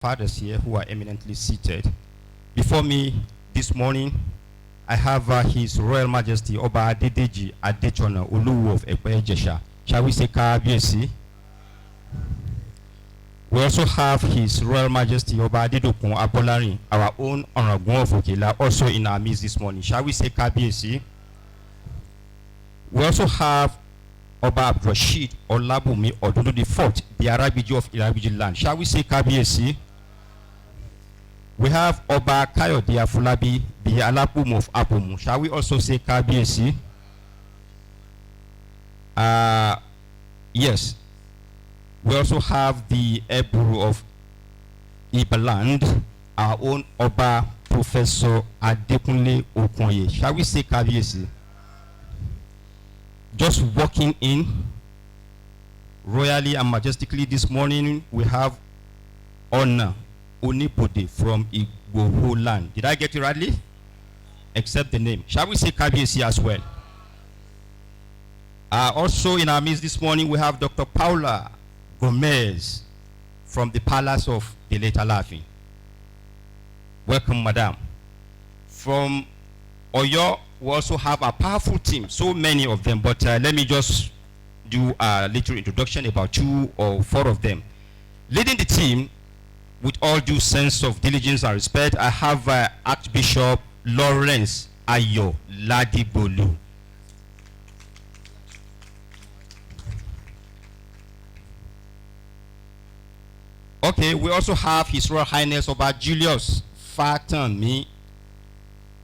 fathers here who are eminently seated. Before me this morning, I have His Royal Majesty Oba Adedeji Adechona Oluwo of Ekpe-Ijesha. Shall we say Kabiyesi? We also have His Royal Majesty Oba Adedokun Abolarin, our own Ọ̀ràngún of Òkèlà, also in our midst this morning. Shall we say Kabiyesi? We also have Oba Abdulrasheed Olabumi Odudu IV, the Aragbiji of Iragbiji land. Shall we say Kabiyesi? We have Oba Kayode Afolabi, the Alaafin of Apomu. Shall we also say Kabiyesi? Yes. We also have the Eburu of Ibaland, our own Oba Professor Adekunle Okoye. Shall we say Kabiyesi? Just walking in royally and majestically this morning, we have Honor Onipode from Igboho land. Did I get it rightly? Except the name. Shall we say Kabiyesi as well? Also in our midst this morning, we have Dr. Paula Gomez from the palace of the late Alaafin. Welcome, madam. From Oyo, we also have a powerful team, so many of them, but let me just do a little introduction about 2 or 4 of them. Leading the team, with all due sense of diligence and respect, I have Archbishop Lawrence Ayo Ladibolu. Okay, we also have His Royal Highness Oba Julius Fatanmi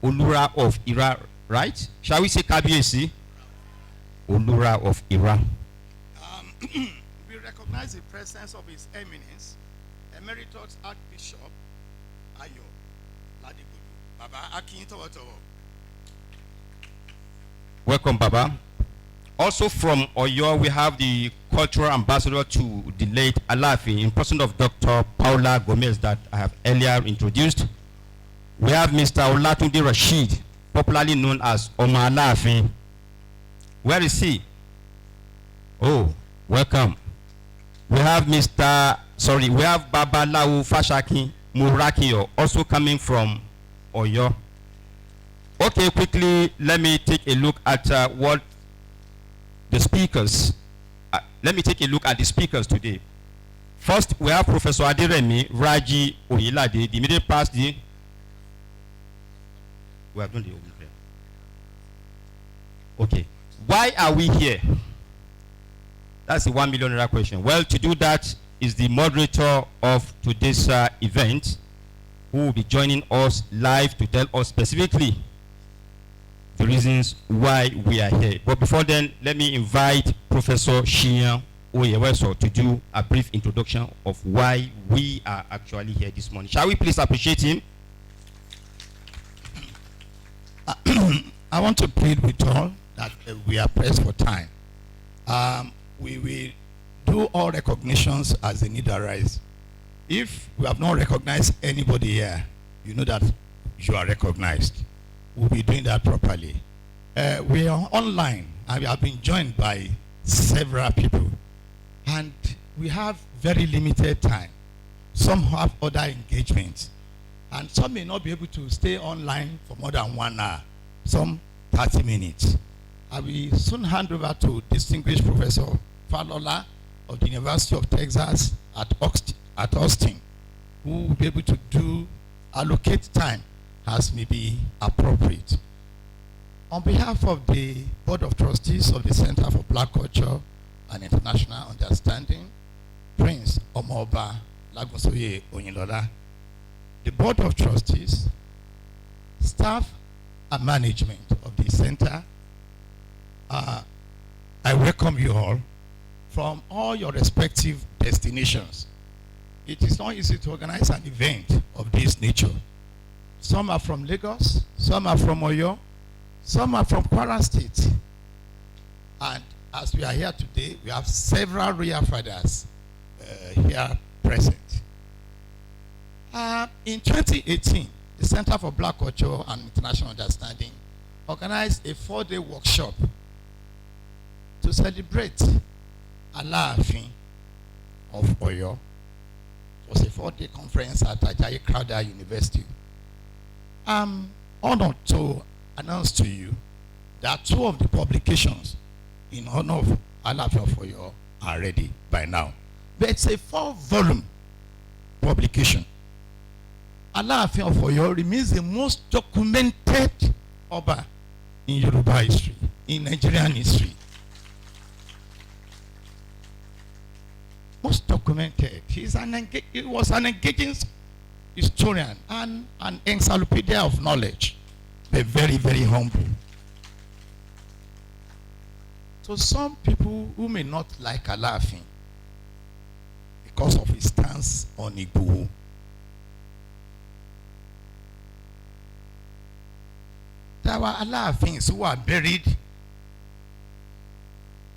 Olura of Ira, right? Shall we say Kabiyesi? Olura of Ira. We recognize the presence of His Eminence, Emeritus Archbishop Ayo Ladibolu. Baba Akintowotowo. Welcome, Baba. Also from Oyo, we have the cultural ambassador to the late Alaafin in person of Dr. Paula Gomez that I have earlier introduced. We have Mr. Olatunde Rashid, popularly known as Oma Alaafin. Where is he? Oh, welcome. We have we have Babalawo Fashaki Murakio, also coming from Oyo. Okay, quickly, let me take a look at what the speakers. Let me take a look at the speakers today. First, we have Professor Adeyemi Raji Oyelade, the immediate past. We have done the open prayer. Okay. Why are we here? That's the 1 million naira question. Well, to do that is the moderator of today's event, who will be joining us live to tell us specifically the reasons why we are here. But before then, let me invite Professor Siyan Oyeweso to do a brief introduction of why we are actually here this morning. Shall we please appreciate him? I want to plead with all that we are pressed for time. We will do all recognitions as the need arise. If we have not recognized anybody here, you know that you are recognized. We'll be doing that properly. We are online and we have been joined by several people. And we have very limited time. Some have other engagements. And some may not be able to stay online for more than 1 hour, some 30 minutes. I will soon hand over to distinguished Professor Falola of the University of Texas at Austin, who will be able to allocate time as may be appropriate. On behalf of the Board of Trustees of the Center for Black Culture and International Understanding, Prince Omoba Lagunsoye Oyinlola, the Board of Trustees, staff and management of the center, I welcome you all from all your respective destinations. It is not easy to organize an event of this nature. Some are from Lagos, some are from Oyo, some are from Kwara State. And as we are here today, we have several royal fathers here present. In 2018, the Center for Black Culture and International Understanding organized a 4-day workshop to celebrate Alaafin of Oyo. It was a 4-day conference at Ajayi Crowther University. I'm honored to announce to you that 2 of the publications in honor of Alaafin for you are ready by now. But it's a 4-volume publication. Alaafin for you remains the most documented Oba in Yoruba history, in Nigerian history. Most documented. He was an engaging historian and an encyclopedia of knowledge, but very, very humble. So some people who may not like Alaafin because of his stance on Igboho, there were Alaafins who are buried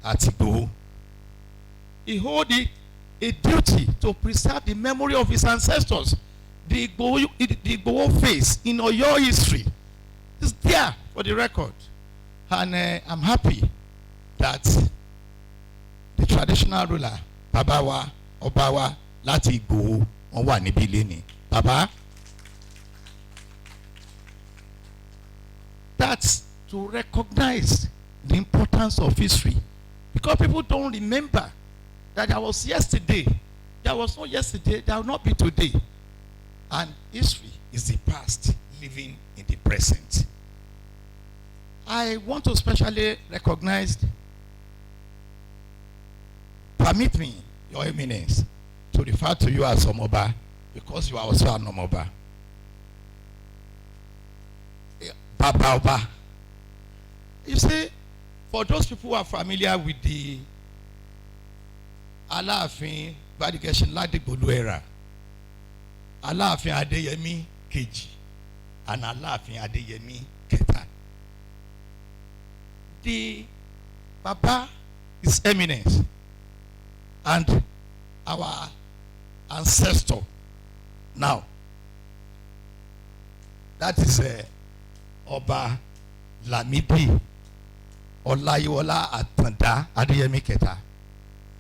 at Igboho. He hold a duty to preserve the memory of his ancestors. The Igboho face in Oyo history is there for the record. And I'm happy that the traditional ruler, Babawa, Obawa, láti Igboho, wọ́n wà níbí lénìí. Baba, that's to recognize the importance of history. Because people don't remember that there was yesterday. There was no yesterday, there will not be today. And history is the past living in the present. I want to specially recognize, permit me, Your Eminence, to refer to you as Omoba, because you are also an Omoba. Baba Oba. You see, for those people who are familiar with the Alaafin Badigeshin Ladigbolu era, Alaafin Adeyemi Keji and Alaafin Adeyemi Keta. The Baba, His Eminence, and our ancestor now, that is Oba Lamidi, Olayiwola Atanda, Adeyemi Keta.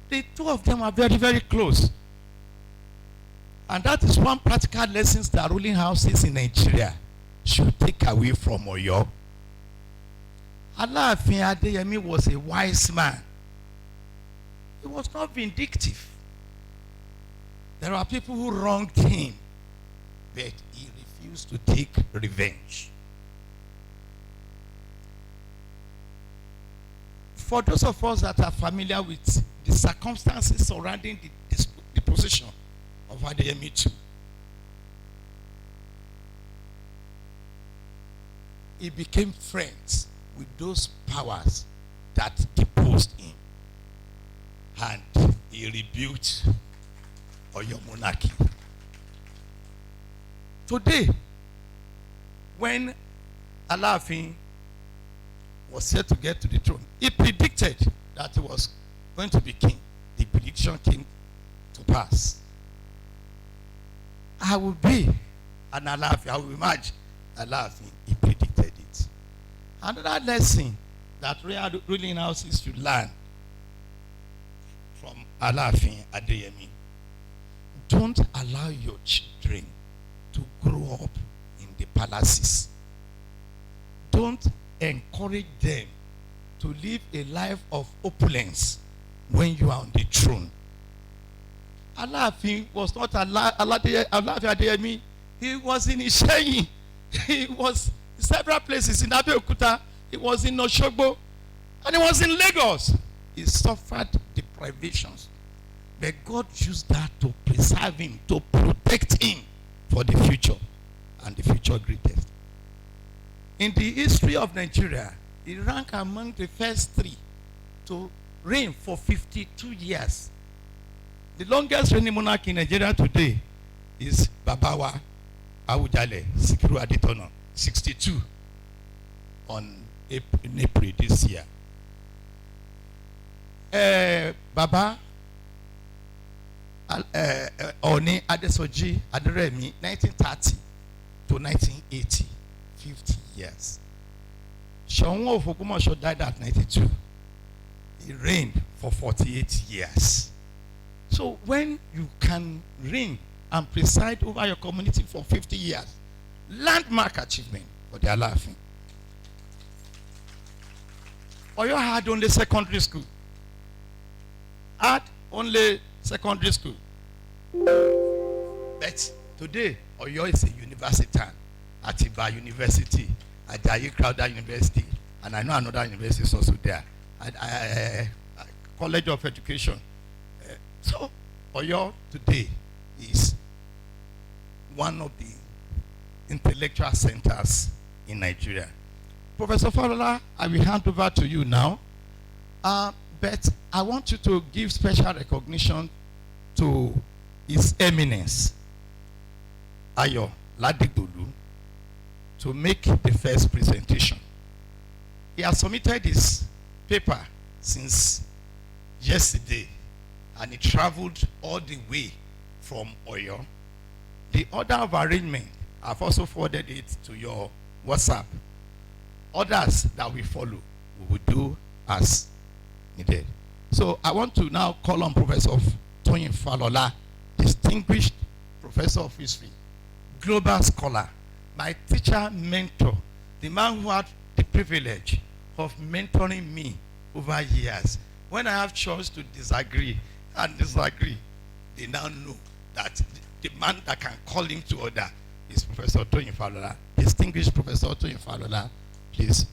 The 2 of them are very, very close. And that is one practical lesson that ruling houses in Nigeria should take away from Oyo. Alaafin Adeyemi was a wise man. He was not vindictive. There are people who wronged him, but he refused to take revenge. For those of us that are familiar with the circumstances surrounding the position of Adeyemi too, he became friends with those powers that deposed him, and he rebuilt Oyo monarchy. Today, when Alaafin was set to get to the throne, he predicted that he was going to be king. The prediction came to pass. I will be an Alaafin. I will emerge Alaafin. He predicted it. Another lesson that ruling houses should learn from Alaafin Adeyemi: don't allow your children to grow up in the palaces. Don't encourage them to live a life of opulence when you are on the throne. Alaafin was not Alaafin Adeyemi. He was in Isheyin. He was in several places in Abeokuta. He was in Osogbo. And he was in Lagos. He suffered deprivations. But God used that to preserve him, to protect him for the future, and the future greatest. In the history of Nigeria, he ranked among the first 3 to reign for 52 years. The longest reigning monarch in Nigeria today is Babawa Awujale Sikiru Adetono, 62 in April this year. Baba Oni Adesoji Aderemi, 1930 to 1980, 50 years. Seun of Ogbomoso died at 92. He reigned for 48 years. So when you can reign and preside over your community for 50 years. Landmark achievement for the Alaafin. Oyo had only secondary school. Had only secondary school. But today, Oyo is a university town. Atiba University, Ajayi Crowther University, and I know another university is also there. College of Education. So, Oyo today is one of the intellectual centers in Nigeria. Professor Falola, I will hand over to you now. But I want you to give special recognition to His Eminence, Ayo Ladigbolu, to make the first presentation. He has submitted his paper since yesterday, and he traveled all the way from Oyo. The order of arrangement, I've also forwarded it to your WhatsApp. Others that we follow, we will do as needed. So I want to now call on Professor Toyin Falola, distinguished professor of history, global scholar, my teacher, mentor, the man who had the privilege of mentoring me over years. When I have choice to disagree, they now know that the man that can call him to order is Professor Toyin Falola. Distinguished Professor Toyin Falola, please.